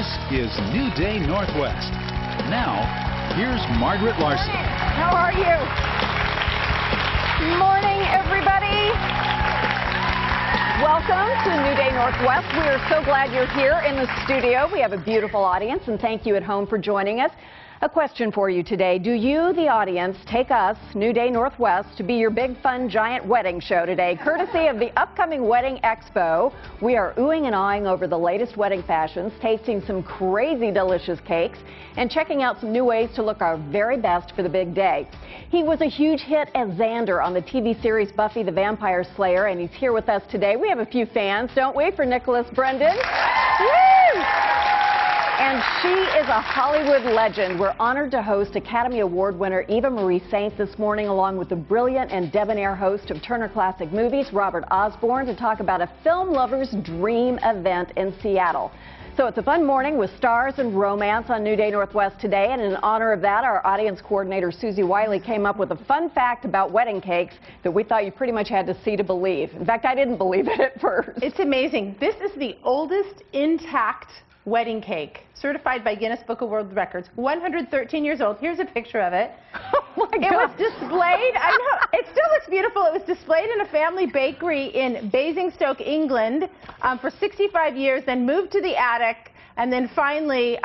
This is New Day Northwest. Now, here's Margaret Larson. How are you? Morning, everybody. Welcome to New Day Northwest. We are so glad you're here in the studio. We have a beautiful audience, and thank you at home for joining us. A question for you today. Do you, the audience, take us, New Day Northwest, to be your big, fun, giant wedding show today? Courtesy of the upcoming Wedding Expo, we are oohing and awing over the latest wedding fashions, tasting some crazy delicious cakes, and checking out some new ways to look our very best for the big day. He was a huge hit as Xander on the TV series Buffy the Vampire Slayer, and he's here with us today. We have a few fans, don't we, for Nicholas Brendan? Woo! And she is a Hollywood legend. We're honored to host Academy Award winner Eva Marie Saint this morning, along with the brilliant and debonair host of Turner Classic Movies, Robert Osborne, to talk about a film lover's dream event in Seattle. So it's a fun morning with stars and romance on New Day Northwest today. And in honor of that, our audience coordinator, Susie Wiley, came up with a fun fact about wedding cakes that we thought you pretty much had to see to believe. In fact, I didn't believe it at first. It's amazing. This is the oldest intact wedding cake, certified by Guinness Book of World Records. 113 years old. Here's a picture of it. Oh my God. It was displayed, I know, it still looks beautiful. It was displayed in a family bakery in Basingstoke, England for 65 years, then moved to the attic, and then finally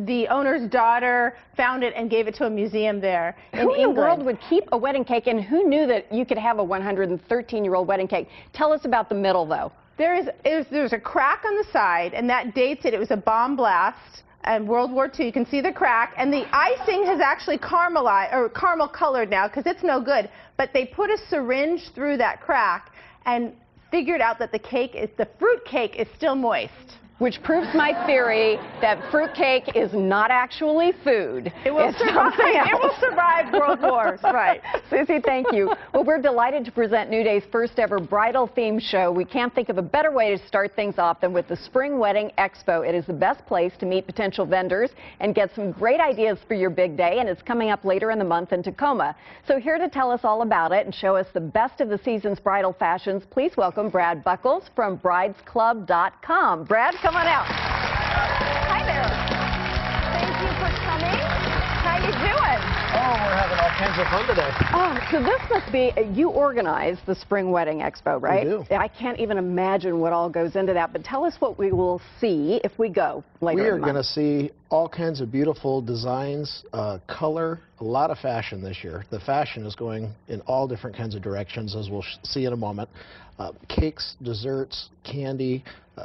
the owner's daughter found it and gave it to a museum there in England. Who in the world would keep a wedding cake, and who knew that you could have a 113-year-old wedding cake? Tell us about the middle, though. There's a crack on the side, and that dates it. It was a bomb blast in World War II. You can see the crack, and the icing has actually caramelized or caramel colored now because it's no good. But they put a syringe through that crack and figured out that the fruit cake is still moist. Which proves my theory that fruitcake is not actually food. It will survive. It will survive world wars, right? Susie, thank you. Well, we're delighted to present New Day's first ever bridal themed show. We can't think of a better way to start things off than with the Spring Wedding Expo. It is the best place to meet potential vendors and get some great ideas for your big day, and it's coming up later in the month in Tacoma. So here to tell us all about it and show us the best of the season's bridal fashions, please welcome Brad Buckles from BridesClub.com. Brad, come on out. Hi there. Thank you for coming. How you doing? Oh, we're having all kinds of fun today. Oh, so this must be, you organize the Spring Wedding Expo, right? We do. I can't even imagine what all goes into that, but tell us what we will see if we go later in the month. We are going to see all kinds of beautiful designs, color, a lot of fashion this year. The fashion is going in all different kinds of directions, as we'll see in a moment. Cakes, desserts, candy,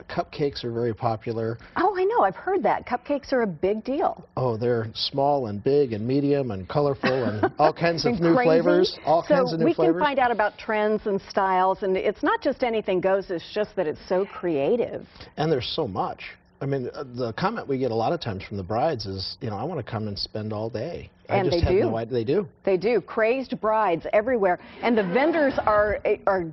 cupcakes are very popular. Oh, I know. I've heard that. Cupcakes are a big deal. Oh, they're small and big and medium and colorful and all kinds of new crazy. Flavors. All kinds of new flavors. So we can find out about trends and styles, and it's not just anything goes, it's just that it's so creative. And there's so much. I mean, the comment we get a lot of times from the brides is, you know, I want to come and spend all day. And I just had no idea. They do. They do. Crazed brides everywhere. And the vendors are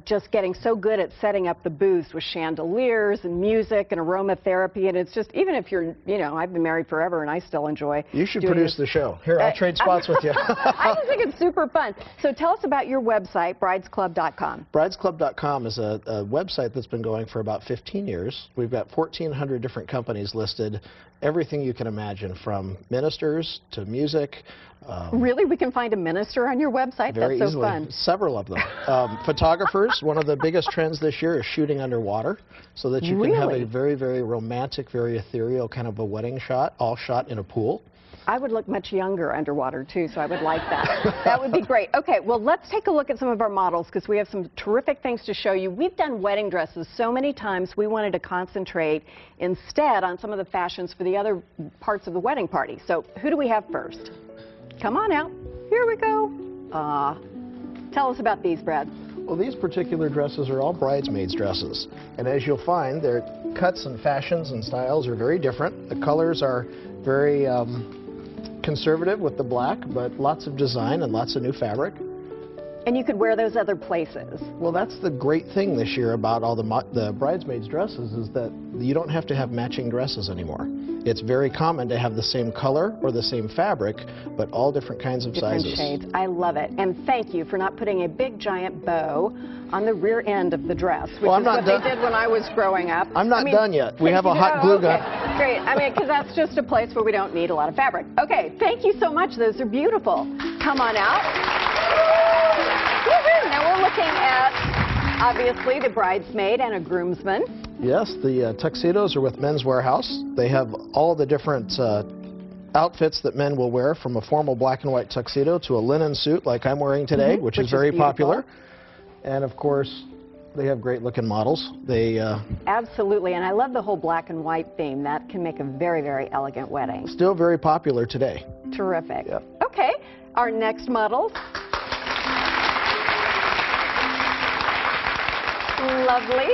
just getting so good at setting up the booths with chandeliers and music and aromatherapy. And it's just, even if you're, you know, I've been married forever and I still enjoy You should produce the show. Here, I'll trade spots with you. I just think it's super fun. So tell us about your website, BridesClub.com. BridesClub.com is a website that's been going for about 15 years. We've got 1,400 different companies listed. Everything you can imagine, from ministers to music. Really? We can find a minister on your website? Very That's so easily. fun. Several of them. Photographers, one of the biggest trends this year is shooting underwater, so that you can have a very, very romantic, very ethereal kind of a wedding shot, all shot in a pool. I would look much younger underwater, too, so I would like that. That would be great. Okay, well, let's take a look at some of our models, because we have some terrific things to show you. We've done wedding dresses so many times, we wanted to concentrate instead on some of the fashions for the other parts of the wedding party. So who do we have first? Come on out. Here we go. Tell us about these, Brad. Well, these particular dresses are all bridesmaids' dresses. And as you'll find, their cuts and fashions and styles are very different. The colors are very conservative with the black, but lots of design and lots of new fabric. And you could wear those other places. Well, that's the great thing this year about all the bridesmaids' dresses, is that you don't have to have matching dresses anymore. It's very common to have the same color or the same fabric, but all different kinds of sizes. Different shades. I love it. And thank you for not putting a big giant bow on the rear end of the dress, which is what they did when I was growing up. I'm not done yet. We have a hot glue gun. great. I mean, because that's just a place where we don't need a lot of fabric. Okay, thank you so much. Those are beautiful. Come on out. Woo-hoo. Now we're looking at, obviously, the bridesmaid and a groomsman. Yes, the tuxedos are with Men's Warehouse. They have all the different outfits that men will wear, from a formal black and white tuxedo to a linen suit like I'm wearing today, which is very popular. And of course, they have great looking models. They Absolutely, and I love the whole black and white theme. That can make a very, very elegant wedding. Still very popular today. Terrific. Yep. Okay, our next models. Lovely.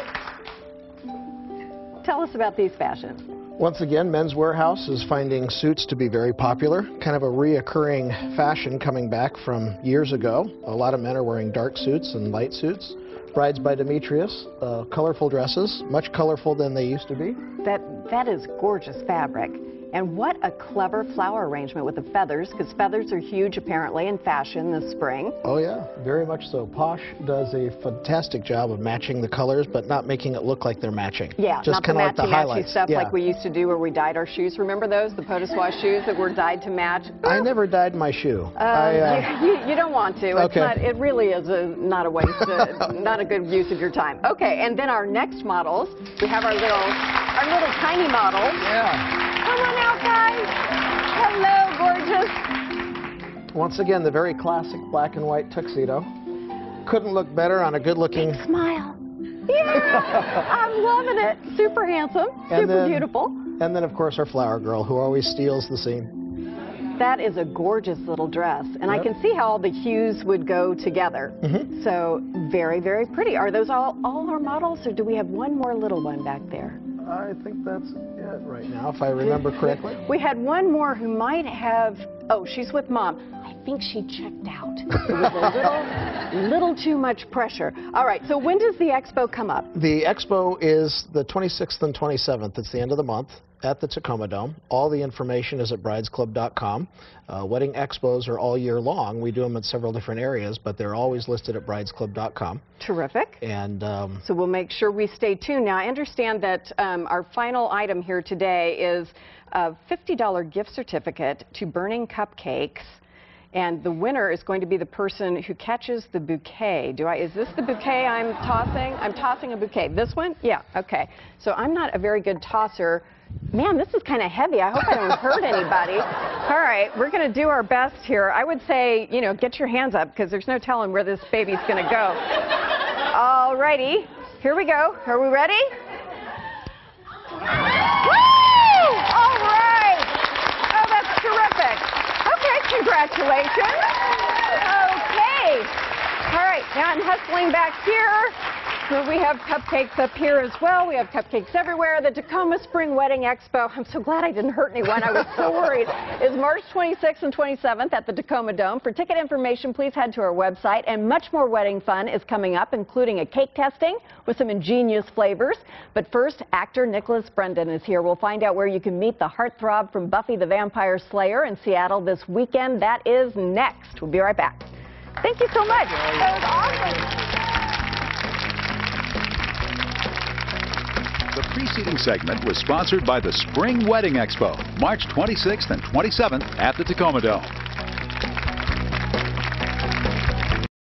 Tell us about these fashions. Once again, Men's Warehouse is finding suits to be very popular, kind of a reoccurring fashion coming back from years ago. A lot of men are wearing dark suits and light suits. Brides by Demetrius, colorful dresses, much colorful than they used to be. That is gorgeous fabric. And what a clever flower arrangement with the feathers, because feathers are huge apparently in fashion this spring. Oh yeah, very much so. Posh does a fantastic job of matching the colors, but not making it look like they're matching. Yeah, just not the like the highlights stuff like we used to do where we dyed our shoes. Remember those, the potois shoes that were dyed to match? I never dyed my shoe. You don't want to. It's okay. not, it really is not a waste, not a good use of your time. Okay, and then our next models, we have our little tiny model. Yeah. Come on out, guys. Hello, gorgeous. Once again, the very classic black and white tuxedo. Couldn't look better on a good-looking... Smile. Yeah, I'm loving it. Super handsome, super beautiful. And then, of course, our flower girl, who always steals the scene. That is a gorgeous little dress, and I can see how all the hues would go together. So very, very pretty. Are those all our models, or do we have one more little one back there? I think that's it right now, if I remember correctly. We had one more who might have, oh, she's with Mom. I think she checked out. It was a little too much pressure. All right, so when does the expo come up? The expo is the 26th and 27th. It's the end of the month at the Tacoma Dome. All the information is at bridesclub.com. Wedding expos are all year long. We do them in several different areas, but they're always listed at bridesclub.com. Terrific. And so we'll make sure we stay tuned. Now, I understand that our final item here today is a $50 gift certificate to Burning Cupcakes. And the winner is going to be the person who catches the bouquet. Is this the bouquet I'm tossing? I'm tossing a bouquet. This one? Yeah, okay. So I'm not a very good tosser. Man, this is kind of heavy. I hope I don't hurt anybody. All right, we're going to do our best here. I would say, you know, get your hands up, because there's no telling where this baby's going to go. All righty, here we go. Are we ready? Woo! All right. Oh, that's terrific. Okay, congratulations. Okay. All right, now I'm hustling back here. So we have cupcakes up here as well. We have cupcakes everywhere. The Tacoma Spring Wedding Expo, I'm so glad I didn't hurt anyone. I was so worried, is March 26th and 27th at the Tacoma Dome. For ticket information, please head to our website. And much more wedding fun is coming up, including a cake testing with some ingenious flavors. But first, actor Nicholas Brendan is here. We'll find out where you can meet the heartthrob from Buffy the Vampire Slayer in Seattle this weekend. That is next. We'll be right back. Thank you so much. That was awesome. The preceding segment was sponsored by the Spring Wedding Expo, March 26th and 27th at the Tacoma Dome.